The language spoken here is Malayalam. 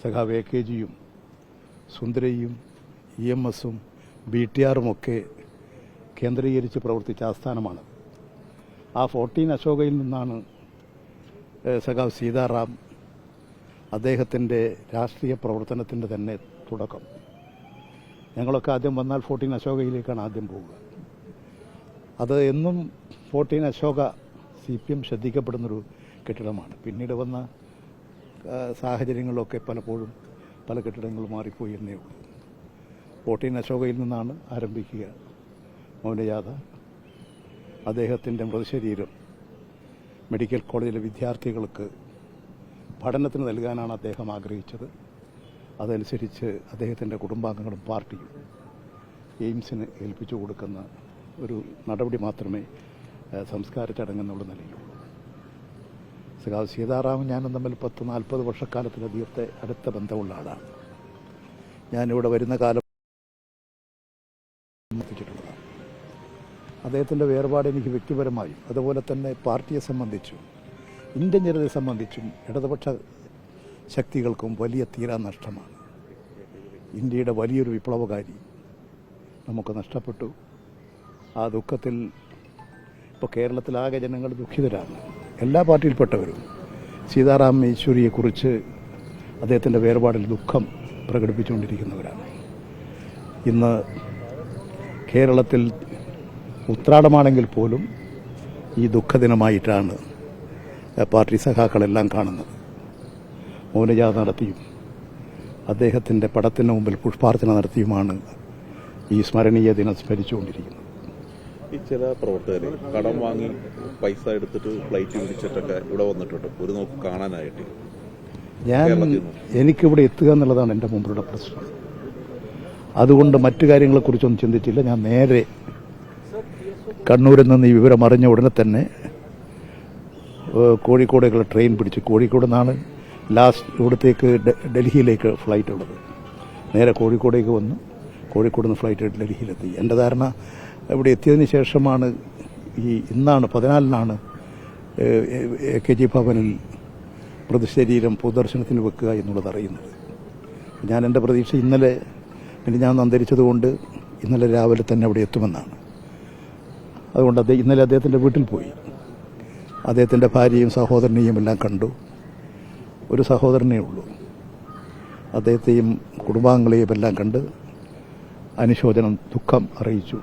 സഖാവ് AKGയും സുന്ദരയും EMSഉം BTRുമൊക്കെ കേന്ദ്രീകരിച്ച് പ്രവർത്തിച്ച ആസ്ഥാനമാണ്. ആ 14 അശോകയിൽ നിന്നാണ് സഖാവ് സീതാറാം അദ്ദേഹത്തിൻ്റെ രാഷ്ട്രീയ പ്രവർത്തനത്തിൻ്റെ തന്നെ തുടക്കം. ഞങ്ങളൊക്കെ ആദ്യം വന്നാൽ 14 അശോകയിലേക്കാണ് ആദ്യം പോവുക. അത് എന്നും 14 അശോക CPM ശ്രദ്ധിക്കപ്പെടുന്നൊരു കെട്ടിടമാണ്. പിന്നീട് വന്ന സാഹചര്യങ്ങളിലൊക്കെ പലപ്പോഴും പല കെട്ടിടങ്ങളും മാറിപ്പോയി എന്നേ ഉള്ളൂ. 14 അശോകയിൽ നിന്നാണ് ആരംഭിക്കുക മൗനജാഥ. അദ്ദേഹത്തിൻ്റെ മൃതശരീരം മെഡിക്കൽ കോളേജിലെ വിദ്യാർത്ഥികൾക്ക് പഠനത്തിന് നൽകാനാണ് അദ്ദേഹം ആഗ്രഹിച്ചത്. അതനുസരിച്ച് അദ്ദേഹത്തിൻ്റെ കുടുംബാംഗങ്ങളും പാർട്ടിയും എയിംസിന് ഏൽപ്പിച്ചു കൊടുക്കുന്ന ഒരു നടപടി മാത്രമേ സംസ്കാര ചടങ്ങെന്നുള്ള നിലയിലുള്ളൂ. സഖാവ് സീതാറാമും ഞാനും തമ്മിൽ 40 വർഷക്കാലത്തിലധികത്തെ അടുത്ത ബന്ധമുള്ള ആളാണ്. ഞാനിവിടെ വരുന്ന കാലം എത്തിച്ചിട്ടുള്ളതാണ്. അദ്ദേഹത്തിൻ്റെ വേർപാട് എനിക്ക് വ്യക്തിപരമായും അതുപോലെ തന്നെ പാർട്ടിയെ സംബന്ധിച്ചും ഇന്ത്യൻ ജനതയെ സംബന്ധിച്ചും ഇടതുപക്ഷ ശക്തികൾക്കും വലിയ തീരാനഷ്ടമാണ്. ഇന്ത്യയുടെ വലിയൊരു വിപ്ലവകാരി നമുക്ക് നഷ്ടപ്പെട്ടു. ആ ദുഃഖത്തിൽ ഇപ്പോൾ കേരളത്തിലാകെ ജനങ്ങൾ ദുഃഖിതരാണ്. എല്ലാ പാർട്ടിയിൽപ്പെട്ടവരും സീതാറാം യെച്ചൂരിയെക്കുറിച്ച് അദ്ദേഹത്തിൻ്റെ വേർപാടിൽ ദുഃഖം പ്രകടിപ്പിച്ചുകൊണ്ടിരിക്കുന്നവരാണ്. ഇന്ന് കേരളത്തിൽ ഉത്രാടമാണെങ്കിൽ പോലും ഈ ദുഃഖദിനമായിട്ടാണ് പാർട്ടി സഖാക്കളെല്ലാം കാണുന്നത്. മൗനജാഥ നടത്തിയും അദ്ദേഹത്തിൻ്റെ പടത്തിന് മുമ്പിൽ പുഷ്പാർച്ചന നടത്തിയുമാണ് ഈ സ്മരണീയ ദിനം സ്മരിച്ചുകൊണ്ടിരിക്കുന്നത്. ഈ ചില പ്രവർത്തകർ കടം വാങ്ങി പൈസ എടുത്തിട്ട് ഫ്ലൈറ്റ് പിടിച്ചിട്ടൊക്കെ ഇവിടെ വന്നിട്ടുണ്ട് ഒരു നോക്ക് കാണാനായിട്ട്. എനിക്കിവിടെ എത്തുക എന്നുള്ളതാണ് എൻ്റെ മുമ്പിലുള്ള പ്രശ്നം. അതുകൊണ്ട് മറ്റു കാര്യങ്ങളെക്കുറിച്ചൊന്നും ചിന്തിച്ചില്ല. ഞാൻ നേരെ കണ്ണൂരിൽ നിന്ന് ഈ വിവരം അറിഞ്ഞ ഉടനെ തന്നെ കോഴിക്കോടേക്കുള്ള ട്രെയിൻ പിടിച്ച്, കോഴിക്കോട് നിന്നാണ് ലാസ്റ്റ് ഇവിടത്തേക്ക് ഡൽഹിയിലേക്ക് ഫ്ലൈറ്റ് ഉള്ളത്. നേരെ കോഴിക്കോടേക്ക് വന്നു, കോഴിക്കോട് നിന്ന് ഫ്ലൈറ്റ് ഡൽഹിയിലെത്തി. എൻ്റെ ധാരണ ഇവിടെ എത്തിയതിന് ശേഷമാണ് ഇന്നാണ് 14-നാണ് AKG ഭവനിൽ മൃതശരീരം പൊതുദർശനത്തിന് വെക്കുക എന്നുള്ളത് അറിയുന്നത്. ഞാൻ എൻ്റെ പ്രതീക്ഷ ഇന്നലെ ഞാൻ അന്തരിച്ചതുകൊണ്ട് ഇന്നലെ രാവിലെ തന്നെ അവിടെ എത്തുമെന്നാണ്. അതുകൊണ്ട് ഇന്നലെ അദ്ദേഹത്തിൻ്റെ വീട്ടിൽ പോയി അദ്ദേഹത്തിൻ്റെ ഭാര്യയും സഹോദരനെയും എല്ലാം കണ്ടു. ഒരു സഹോദരനേ ഉള്ളൂ. അദ്ദേഹത്തെയും കുടുംബാംഗങ്ങളെയും എല്ലാം കണ്ട് അനുശോചനം, ദുഃഖം അറിയിച്ചു.